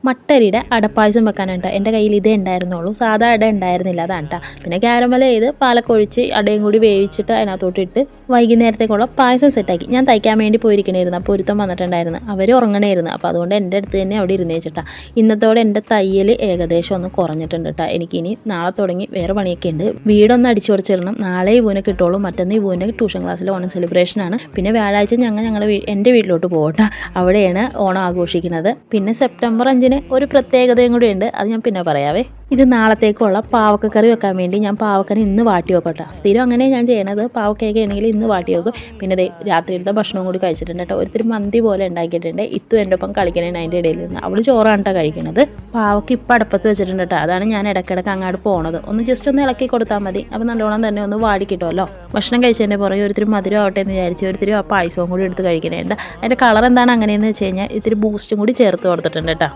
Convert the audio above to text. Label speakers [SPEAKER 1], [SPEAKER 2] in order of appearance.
[SPEAKER 1] മട്ടരിയുടെ അടപ്പായസം വെക്കാനുണ്ട്. എൻ്റെ കയ്യിൽ ഇതേ ഉണ്ടായിരുന്നുള്ളൂ, സാധാ അട ഉണ്ടായിരുന്നില്ല, അതാണ് കേട്ടോ. പിന്നെ ക്യാരമൽ ചെയ്ത് പാലൊക്കെ ഒഴിച്ച് അടയും കൂടി വേവിച്ചിട്ട് അതിനകത്തോട്ടിട്ട് വൈകുന്നേരത്തേക്കുള്ള പായസം സെറ്റാക്കി. ഞാൻ തയ്ക്കാൻ വേണ്ടി പോയിരിക്കണമായിരുന്നു, അപ്പോൾ ഒരുത്തം വന്നിട്ടുണ്ടായിരുന്നു, അവർ ഉറങ്ങണമായിരുന്നു. അപ്പോൾ അതുകൊണ്ട് എൻ്റെ അടുത്ത് തന്നെ അവിടെ ഇരുന്ന് വെച്ചിട്ടാ. ഇന്നത്തോടെ എൻ്റെ തയ്യൽ ഏകദേശം ഒന്ന് കുറഞ്ഞിട്ടുണ്ട് കേട്ടോ. എനിക്കിനി നാളെ തുടങ്ങി വേറെ പണിയൊക്കെ ഉണ്ട്. വീടൊന്ന് അടിച്ചു കുറച്ചിടണം. നാളെ ഇവനെ കിട്ടുള്ളൂ, മറ്റന്ന് ഇവൻ്റെ ട്യൂഷൻ ക്ലാസ്സിൽ ഓണം സെലിബ്രേഷനാണ്. പിന്നെ വ്യാഴാഴ്ച എൻ്റെ വീട്ടിലോട്ട് പോകട്ടെ, അവിടെയാണ് ഓണം ആഘോഷിക്കുന്നത്. പിന്നെ സെപ്റ്റംബർ 5 ഒരു പ്രത്യേകതയും കൂടി ഉണ്ട്, അത് ഞാൻ പിന്നെ പറയാവേ. ഇത് നാളത്തേക്കുള്ള പാവക്കക്കറി വെക്കാൻ വേണ്ടി ഞാൻ പാവക്കനെ ഇന്ന് വാട്ടി വെക്കട്ടെ. സ്ഥിരം അങ്ങനെ ഞാൻ ചെയ്യണത്, പാവക്കയൊക്കെ ആണെങ്കിൽ ഇന്ന് വാട്ടി വെക്കും. പിന്നെ രാത്രിയിലത്തെ ഭക്ഷണവും കൂടി കഴിച്ചിട്ടുണ്ട് കേട്ടോ. ഒരിത്തിരി മന്തി പോലെ ഉണ്ടാക്കിയിട്ടുണ്ട്. ഇത്തും എൻ്റെ ഒപ്പം കളിക്കണേന് അതിൻ്റെ ഇടയിൽ നിന്ന് അവൾ ചോറാണ് കേട്ടോ കഴിക്കുന്നത്. പാവക്ക് ഇപ്പം അടുപ്പത്ത് വെച്ചിട്ടുണ്ട് കേട്ടോ. അതാണ് ഞാൻ ഇടയ്ക്കിടയ്ക്ക് അങ്ങോട്ട് പോണത്. ഒന്ന് ജസ്റ്റ് ഒന്ന് ഇളക്കി കൊടുത്താൽ മതി, അപ്പോൾ നല്ലോണം തന്നെ ഒന്ന് വാടി കിട്ടുമല്ലോ. ഭക്ഷണം കഴിച്ചതിൻ്റെ പുറകെ ഒരിത്തിരി മധുരം ആവട്ടെ എന്ന് വിചാരിച്ച് ഒരിത്തിരി ആ പായസവും കൂടി എടുത്ത് കഴിക്കണേണ്ട. അതിൻ്റെ കളർ എന്താണ് അങ്ങനെയെന്ന് വെച്ച് കഴിഞ്ഞാൽ ഇത്തിരി ബൂസ്റ്റും കൂടി ചേർത്ത് കൊടുത്തിട്ടുണ്ട് കേട്ടോ.